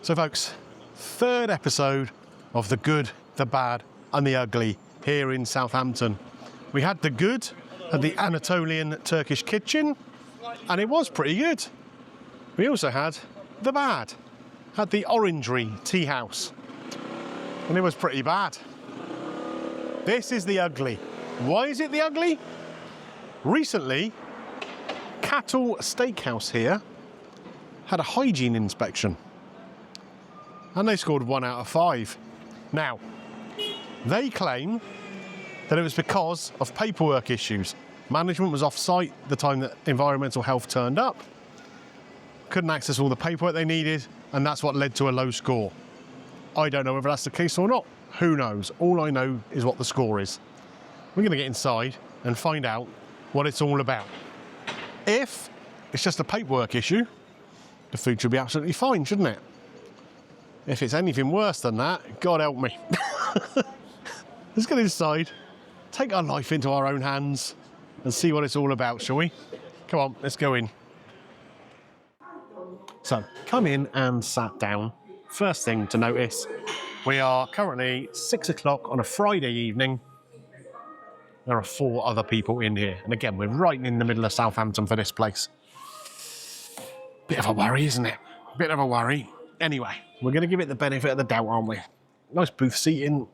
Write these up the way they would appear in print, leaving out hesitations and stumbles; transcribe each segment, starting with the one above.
So folks, third episode of the good, the bad and the ugly here in Southampton. We had the good at the Anatolian Turkish kitchen and it was pretty good. We also had the bad at the Orangery Tea House and it was pretty bad. This is the ugly. Why is it the ugly? Recently, Cattle Steakhouse here had a hygiene inspection and they scored 1 out of 5. Now, they claim that it was because of paperwork issues. Management was off-site the time that environmental health turned up, couldn't access all the paperwork they needed, and that's what led to a low score. I don't know whether that's the case or not. Who knows? All I know is what the score is. We're going to get inside and find out what it's all about. If it's just a paperwork issue, the food should be absolutely fine, shouldn't it? If it's anything worse than that, God help me. Let's get inside, take our life into our own hands and see what it's all about, shall we? Come on, let's go in. So, come in and sat down. First thing to notice, we are currently 6 o'clock on a Friday evening. There are 4 other people in here. And again, we're right in the middle of Southampton for this place. Bit of a worry, isn't it? Bit of a worry. Anyway, we're going to give it the benefit of the doubt, aren't we? Nice booth seating,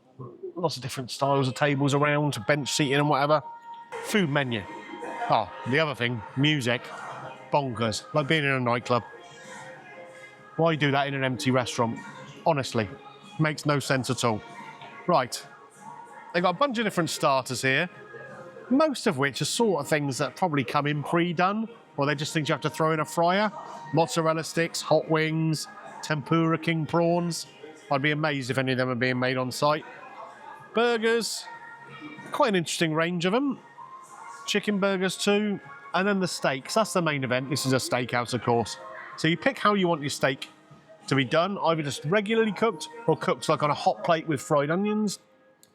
lots of different styles of tables around, bench seating and whatever. Food menu. Oh, the other thing, music. Bonkers, like being in a nightclub. Why do that in an empty restaurant? Honestly, makes no sense at all. Right, they've got a bunch of different starters here, most of which are sort of things that probably come in pre-done, or they're just things you have to throw in a fryer. Mozzarella sticks, hot wings, tempura king prawns. I'd be amazed if any of them are being made on site. Burgers, quite an interesting range of them. Chicken burgers too, and then the steaks. That's the main event. This is a steakhouse, of course. So you pick how you want your steak to be done, either just regularly cooked or cooked like on a hot plate with fried onions.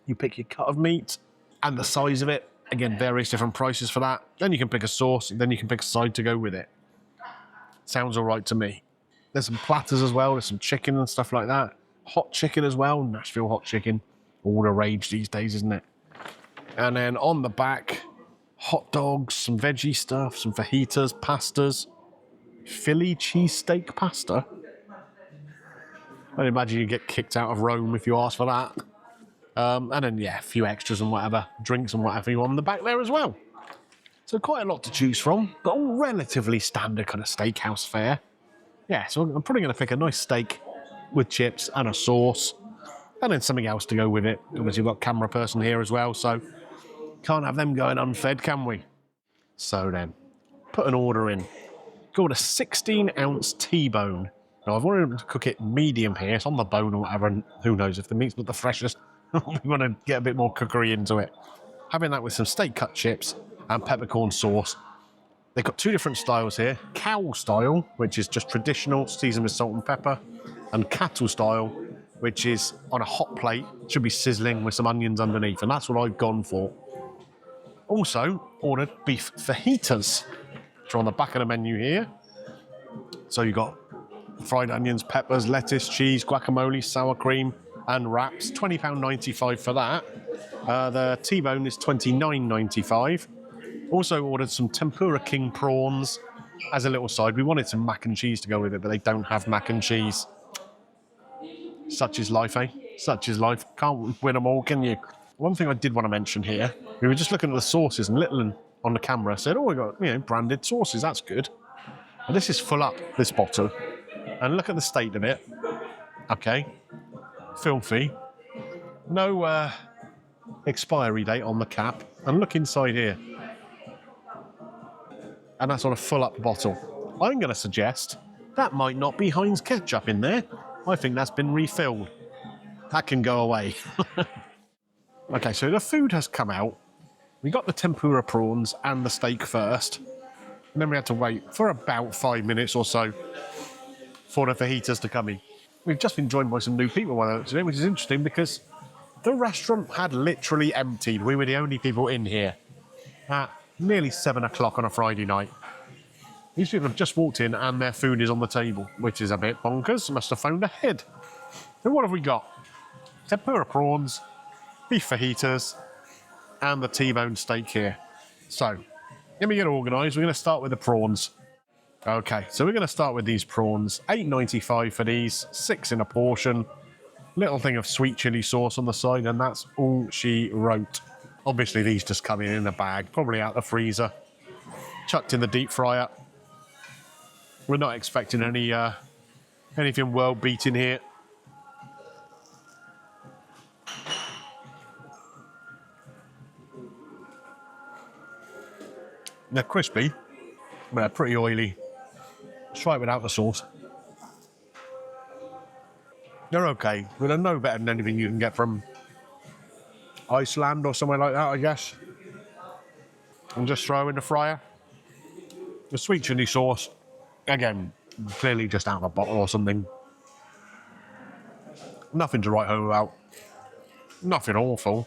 You pick your cut of meat and the size of it. Again, various different prices for that. Then you can pick a sauce, and then you can pick a side to go with it. Sounds all right to me. There's some platters as well. There's some chicken and stuff like that. Hot chicken as well. Nashville hot chicken. All the rage these days, isn't it? And then on the back, hot dogs, some veggie stuff, some fajitas, pastas. Philly cheesesteak pasta. I'd imagine you'd get kicked out of Rome if you asked for that. And then, yeah, a few extras and whatever, drinks and whatever you want on the back there as well. So quite a lot to choose from, but all relatively standard kind of steakhouse fare. Yeah, so I'm probably going to pick a nice steak with chips and a sauce, and then something else to go with it. Obviously, we've got a camera person here as well, so can't have them going unfed, can we? So then, put an order in. Go with a 16-ounce T-bone. Now, I've wanted them to cook it medium here. It's on the bone or whatever, and who knows, if the meat's not the freshest, we want to get a bit more cookery into it. Having that with some steak cut chips and peppercorn sauce. They've got 2 different styles here. Cow style, which is just traditional, seasoned with salt and pepper, and cattle style, which is on a hot plate, should be sizzling with some onions underneath, and that's what I've gone for. Also, ordered beef fajitas, which are on the back of the menu here. So you've got fried onions, peppers, lettuce, cheese, guacamole, sour cream, and wraps. £20.95 for that. The T-bone is £29.95. Also ordered some tempura king prawns as a little side. We wanted some mac and cheese to go with it, but they don't have mac and cheese. Such is life, eh? Such is life. Can't win them all, can you? One thing I did want to mention here, we were just looking at the sauces, and Little on the camera said, oh, we got, branded sauces, that's good. And this is full up, this bottle. And look at the state of it. Okay. Filthy. No expiry date on the cap. And look inside here. And that's on a full up bottle. I'm going to suggest that might not be Heinz ketchup in there. I think that's been refilled. That can go away. Okay, so the food has come out. We got the tempura prawns and the steak first. And then we had to wait for about 5 minutes or so for the fajitas to come in. We've just been joined by some new people today, which is interesting because the restaurant had literally emptied. We were the only people in here at nearly 7 o'clock on a Friday night. These people have just walked in and their food is on the table, which is a bit bonkers. Must have phoned ahead. So what have we got? Tempura prawns, beef fajitas, and the T-bone steak here. So, let me get organised. We're going to start with the prawns. Okay, so we're going to start with these prawns. $8.95 for these, 6 in a portion. Little thing of sweet chilli sauce on the side, and that's all she wrote. Obviously, these just come in a bag, probably out the freezer. Chucked in the deep fryer. We're not expecting anything world beating here. They're crispy, but they're pretty oily. Let's try it without the sauce. They're okay, but they're no better than anything you can get from Iceland or somewhere like that, I guess. And just throw in the fryer. The sweet chili sauce, again, clearly just out of a bottle or something. Nothing to write home about. Nothing awful.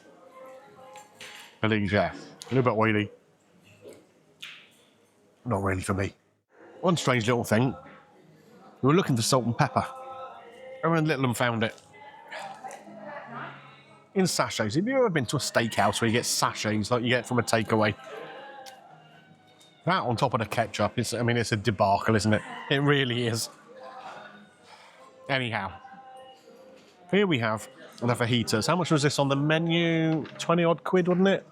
But these, yeah, a little bit oily. Not really for me. One strange little thing. We were looking for salt and pepper. And when Little and found it. In sachets. Have you ever been to a steakhouse where you get sachets like you get from a takeaway? That on top of the ketchup, it's a debacle, isn't it? It really is. Anyhow. Here we have the fajitas. How much was this on the menu? 20 odd quid, wasn't it?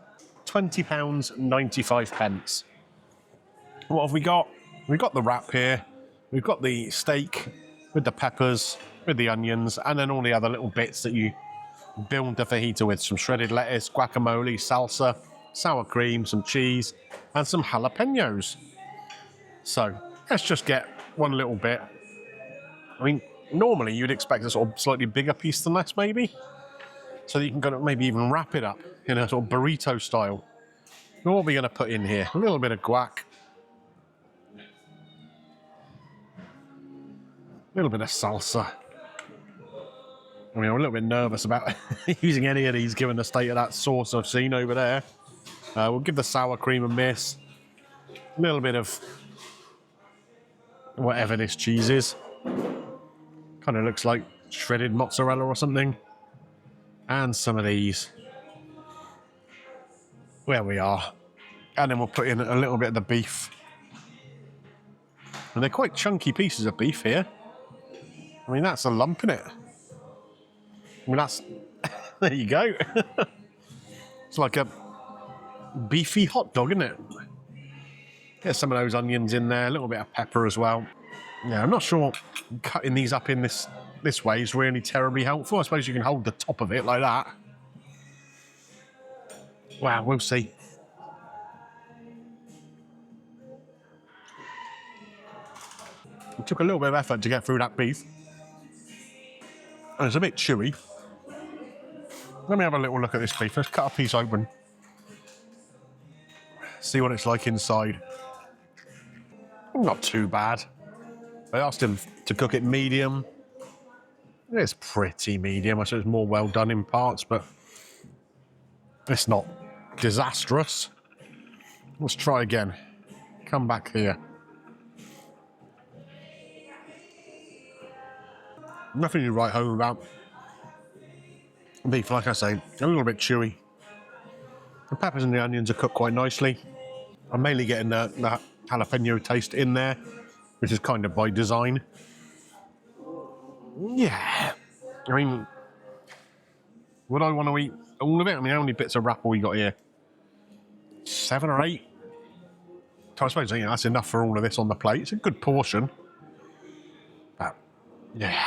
£20, 95 pence. What have we got? We've got the wrap here. We've got the steak with the peppers, with the onions, and then all the other little bits that you build the fajita with. Some shredded lettuce, guacamole, salsa, sour cream, some cheese, and some jalapenos. So, let's just get one little bit. I mean, normally you'd expect a sort of slightly bigger piece than this, maybe. So that you can kind of maybe even wrap it up in a sort of burrito style. What are we going to put in here? A little bit of guac. A little bit of salsa. I mean, I'm a little bit nervous about using any of these given the state of that sauce I've seen over there. We'll give the sour cream a miss. A little bit of whatever this cheese is. Kind of looks like shredded mozzarella or something. And some of these. There we are. And then we'll put in a little bit of the beef. And they're quite chunky pieces of beef here. I mean, that's a lump in it. I mean, that's... there you go. It's like a beefy hot dog, isn't it? Get some of those onions in there, a little bit of pepper as well. Yeah, I'm not sure cutting these up in this way is really terribly helpful. I suppose you can hold the top of it like that. Wow, we'll see. It took a little bit of effort to get through that beef. And it's a bit chewy. Let me have a little look at this beef. Let's cut a piece open. See what it's like inside. Not too bad. I asked him to cook it medium. It's pretty medium. I suppose it's more well done in parts, but it's not disastrous. Let's try again. Come back here. Nothing to write home about. Beef, like I say, a little bit chewy. The peppers and the onions are cooked quite nicely. I'm mainly getting the jalapeno taste in there, which is kind of by design. Yeah. I mean, would I want to eat all of it? I mean, how many bits of wrap have we got here? 7 or 8? So I suppose that's enough for all of this on the plate. It's a good portion. But, yeah.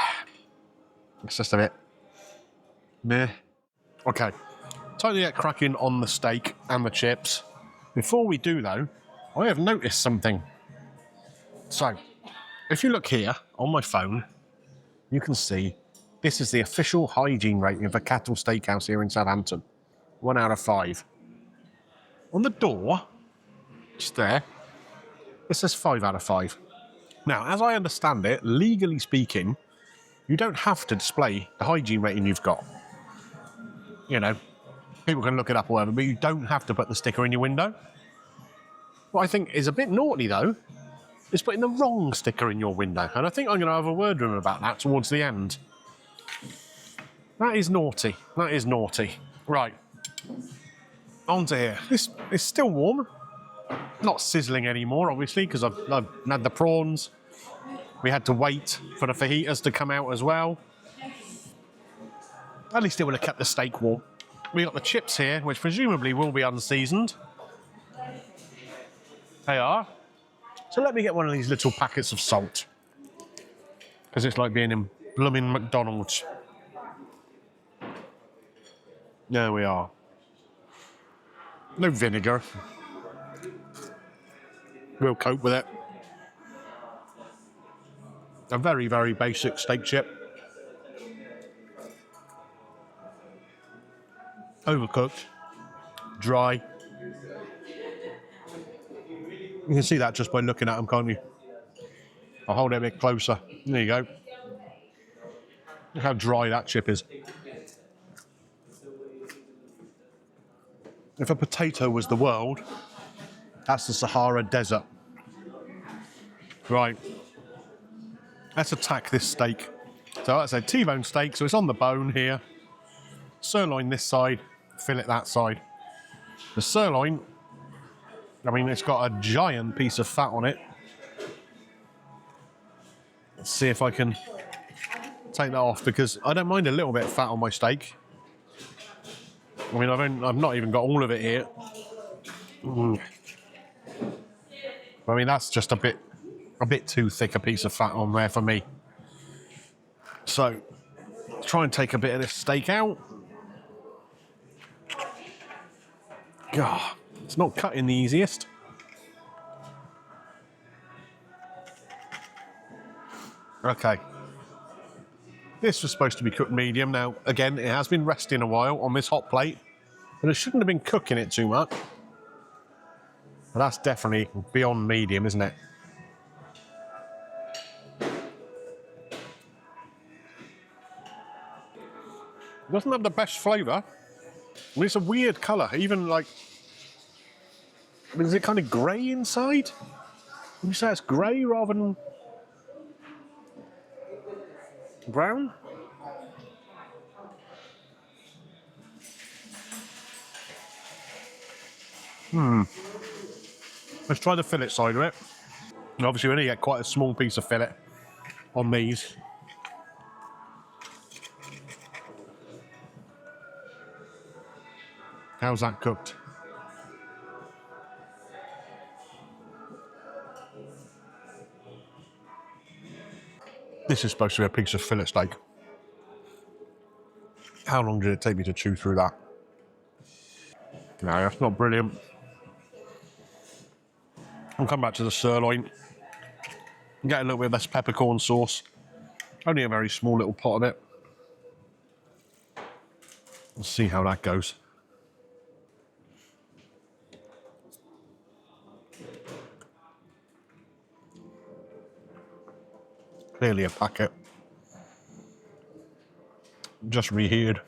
It's just a bit meh. Okay, time to get cracking on the steak and the chips. Before we do though, I have noticed something. So, if you look here on my phone, you can see this is the official hygiene rating of the Cattle Steakhouse here in Southampton. 1 out of 5. On the door, just there, it says 5 out of 5. Now, as I understand it, legally speaking, you don't have to display the hygiene rating you've got. You know, people can look it up or whatever, but you don't have to put the sticker in your window. What I think is a bit naughty, though, is putting the wrong sticker in your window. And I think I'm going to have a word with him about that towards the end. That is naughty. That is naughty. Right. On to here. This is still warm. Not sizzling anymore, obviously, because I've had the prawns. We had to wait for the fajitas to come out as well. At least it would have kept the steak warm. We got the chips here, which presumably will be unseasoned. They are. So let me get one of these little packets of salt. Because it's like being in blooming McDonald's. There we are. No vinegar. We'll cope with it. A very, very basic steak chip. Overcooked. Dry. You can see that just by looking at them, can't you? I'll hold it a bit closer. There you go. Look how dry that chip is. If a potato was the world, that's the Sahara Desert. Right. Let's attack this steak. So that's a T-bone steak, so it's on the bone here. Sirloin this side, fillet that side. The sirloin, I mean, it's got a giant piece of fat on it. Let's see if I can take that off, because I don't mind a little bit of fat on my steak. I mean, I've not even got all of it here. I mean, that's just a bit too thick a piece of fat on there for me. So, try and take a bit of this steak out. God, it's not cutting the easiest. Okay. This was supposed to be cooked medium. Now, again, it has been resting a while on this hot plate, but it shouldn't have been cooking it too much. But that's definitely beyond medium, isn't it? It doesn't have the best flavour. I mean, it's a weird colour. Even like, I mean, is it kind of grey inside? Would you say it's grey rather than brown? Let's try the fillet side of it. And obviously, we only get quite a small piece of fillet on these. How's that cooked? This is supposed to be a piece of fillet steak. How long did it take me to chew through that? No, that's not brilliant. I'll come back to the sirloin. Get a little bit of this peppercorn sauce. Only a very small little pot of it. Let's see how that goes. Clearly a packet. Just reheated.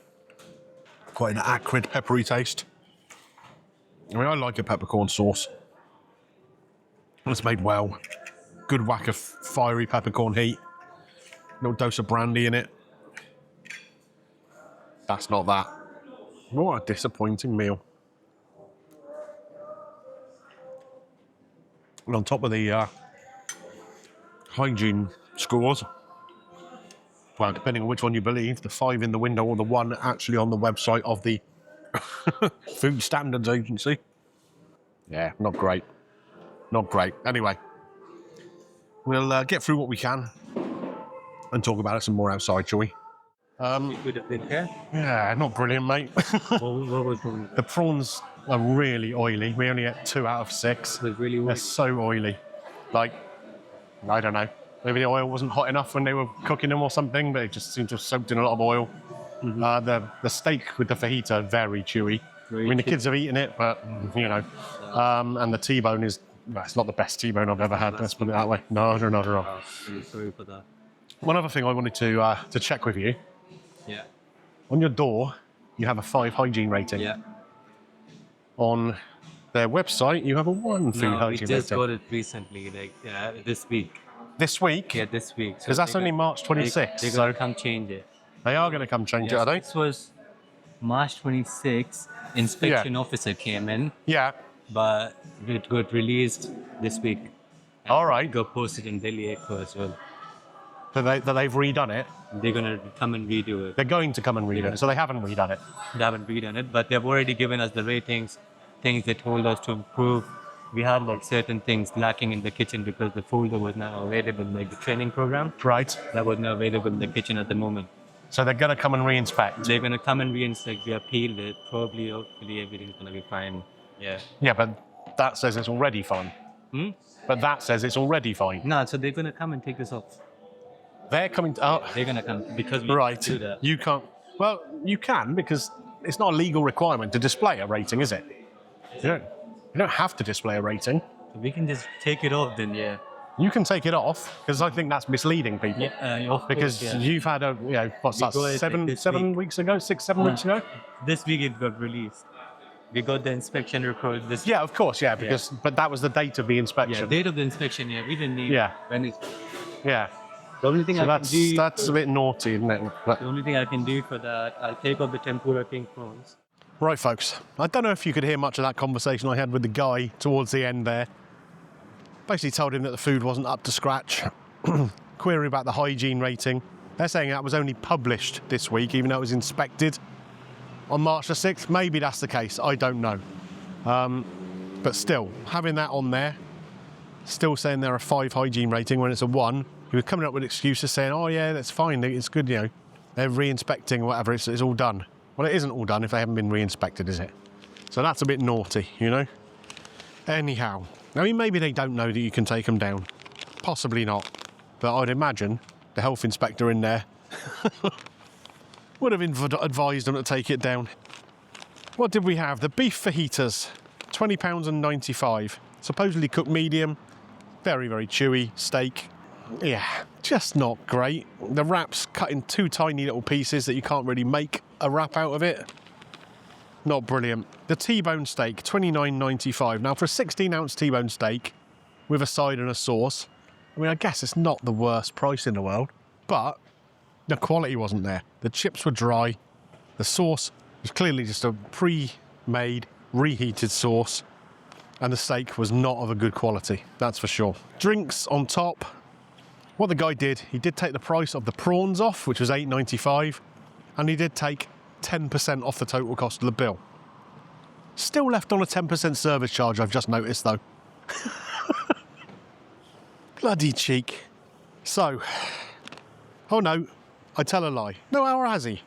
Quite an acrid, peppery taste. I mean, I like a peppercorn sauce. It's made well. Good whack of fiery peppercorn heat. Little dose of brandy in it. That's not that. What a disappointing meal. And on top of the hygiene scores, well, depending on which one you believe, the 5 in the window or the 1 actually on the website of the Food Standards Agency. Yeah, not great. Not great. Anyway, we'll get through what we can and talk about it some more outside, shall we? Yeah, not brilliant, mate. The prawns are really oily. We only ate 2 out of 6. They're so oily. Like, I don't know. Maybe the oil wasn't hot enough when they were cooking them or something, but it just seemed to have soaked in a lot of oil. The steak with the fajita, very chewy. I mean, the kids have eaten it, but, you know. And the T-bone is, well, it's not the best T-bone I've ever had, let's put it that way. No, not at all. Sorry for that. One other thing I wanted to check with you. Yeah. On your door, you have a 5 hygiene rating. Yeah. On their website, you have a 1 food No, we hygiene just rating. got it recently, like this week. This week? Yeah, this week. Because that's only March 26th. They're gonna come change it. They are going to come change it, Yes, are they? this was March 26th. Inspection officer came in, Yeah. but it got released this week. And All right. it got posted in Delhi Echo as well. That they've redone it. They're gonna come and redo it. They're going to come and redo it, so they haven't redone it. They haven't redone it, but they've already given us the ratings, things they told us to improve. We had like certain things lacking in the kitchen because the folder was now available, like the training program. Right. That was not available in the kitchen at the moment. So they're going to come and re-inspect. They're gonna come and reinspect. We appealed it. Probably, hopefully, everything's gonna be fine. Yeah. Yeah, but that says it's already fine. But that says it's already fine. No, so they're gonna come and take this off. They're coming to... Oh, They're gonna come because we right. do that. You can't... Well, you can because it's not a legal requirement to display a rating, is it? You don't have to display a rating. We can just take it off then, yeah. You can take it off because I think that's misleading people. Yeah, because you've had a, what's that, got it, like, this 7 week. weeks ago, 7 weeks ago? This week it got released. We got the inspection report this Yeah, of course, because but that was the date of the inspection. date of the inspection, we didn't need when it's Yeah. the only thing So I can do that's a bit naughty, isn't it? But, the only thing I can do for that, I'll take off the tempura king prawns. right, folks. I don't know if you could hear much of that conversation I had with the guy towards the end there. Basically told him that the food wasn't up to scratch. Query about the hygiene rating. They're saying that was only published this week, even though it was inspected on March the 6th. Maybe that's the case. I don't know. But still, having that on there, still saying they're a 5 hygiene rating when it's a 1. He was coming up with excuses saying, oh yeah, that's fine, it's good, they're re-inspecting or whatever, it's all done. Well, it isn't all done if they haven't been re-inspected, is it? So that's a bit naughty, Anyhow, I mean, maybe they don't know that you can take them down. Possibly not. But I'd imagine the health inspector in there would have advised them to take it down. What did we have? The beef fajitas, £20.95. Supposedly cooked medium, very, very chewy steak. Yeah, just not great. The wrap's cut in 2 tiny little pieces that you can't really make a wrap out of it. Not brilliant. The T-bone steak, £29.95. Now, for a 16-ounce T-bone steak with a side and a sauce, I mean, I guess it's not the worst price in the world, but the quality wasn't there. The chips were dry. The sauce was clearly just a pre-made, reheated sauce, and the steak was not of a good quality, that's for sure. Drinks on top. What the guy did, he did take the price of the prawns off, which was £8.95, and he did take 10% off the total cost of the bill. Still left on a 10% service charge, I've just noticed, though. Bloody cheek. So, oh no, I tell a lie. No, or has he?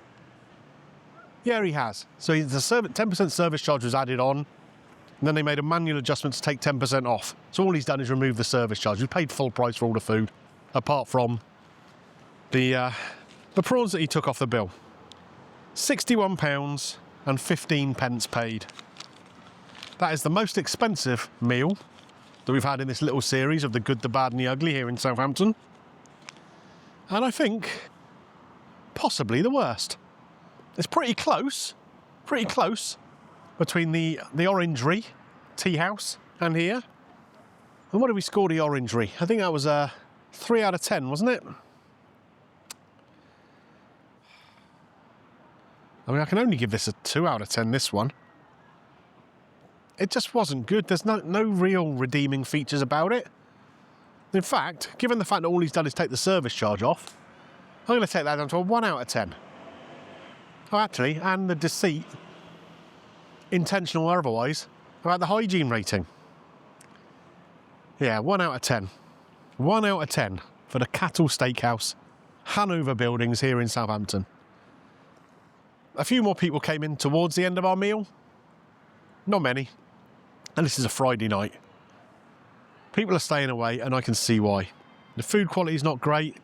Yeah, he has. So the 10% service charge was added on, and then they made a manual adjustment to take 10% off. So all he's done is remove the service charge. We paid full price for all the food, apart from the prawns that he took off the bill. £61.15 paid. That is the most expensive meal that we've had in this little series of the good, the bad and the ugly here in Southampton. And I think possibly the worst. It's pretty close between the Orangery tea house and here. And what did we score the Orangery? I think that was a 3 out of 10, wasn't it? I mean, I can only give this a 2 out of 10, this one. It just wasn't good. There's no real redeeming features about it. In fact, given the fact that all he's done is take the service charge off, I'm going to take that down to a 1 out of 10. Oh, actually, and the deceit, intentional or otherwise, about the hygiene rating. Yeah, 1 out of 10. 1 out of 10 for the Cattle Steakhouse, Hanover Buildings here in Southampton. A few more people came in towards the end of our meal. Not many. And this is a Friday night. People are staying away, and I can see why. The food quality is not great.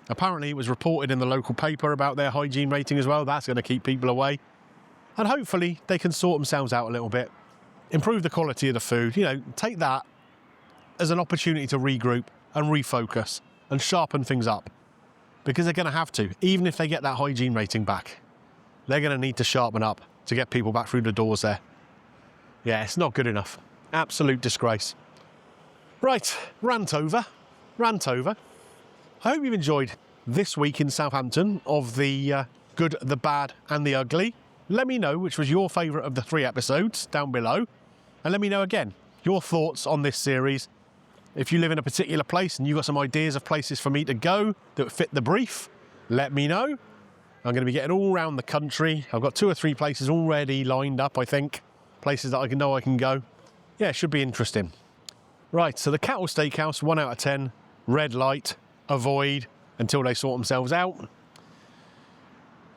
Apparently, it was reported in the local paper about their hygiene rating as well. That's going to keep people away. And hopefully, they can sort themselves out a little bit. Improve the quality of the food. Take that as an opportunity to regroup and refocus and sharpen things up. Because they're going to have to, even if they get that hygiene rating back. They're going to need to sharpen up to get people back through the doors there. Yeah, it's not good enough. Absolute disgrace. Right, rant over. I hope you've enjoyed this week in Southampton of the good, the bad and the ugly. Let me know which was your favourite of the 3 episodes down below. And let me know again your thoughts on this series. If you live in a particular place and you've got some ideas of places for me to go that fit the brief, let me know. I'm going to be getting all around the country. I've got 2 or 3 places already lined up, I think. Places that I know I can go. Yeah, it should be interesting. Right, so the Cattle Steakhouse, 1 out of 10. Red light, avoid until they sort themselves out.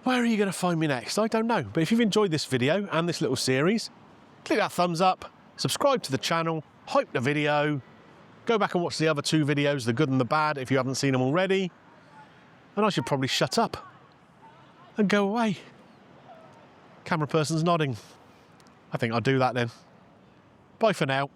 Where are you going to find me next? I don't know. But if you've enjoyed this video and this little series, click that thumbs up, subscribe to the channel, hype the video, go back and watch the other 2 videos, the good and the bad, if you haven't seen them already. And I should probably shut up and go away. Camera person's nodding. I think I'll do that then. Bye for now.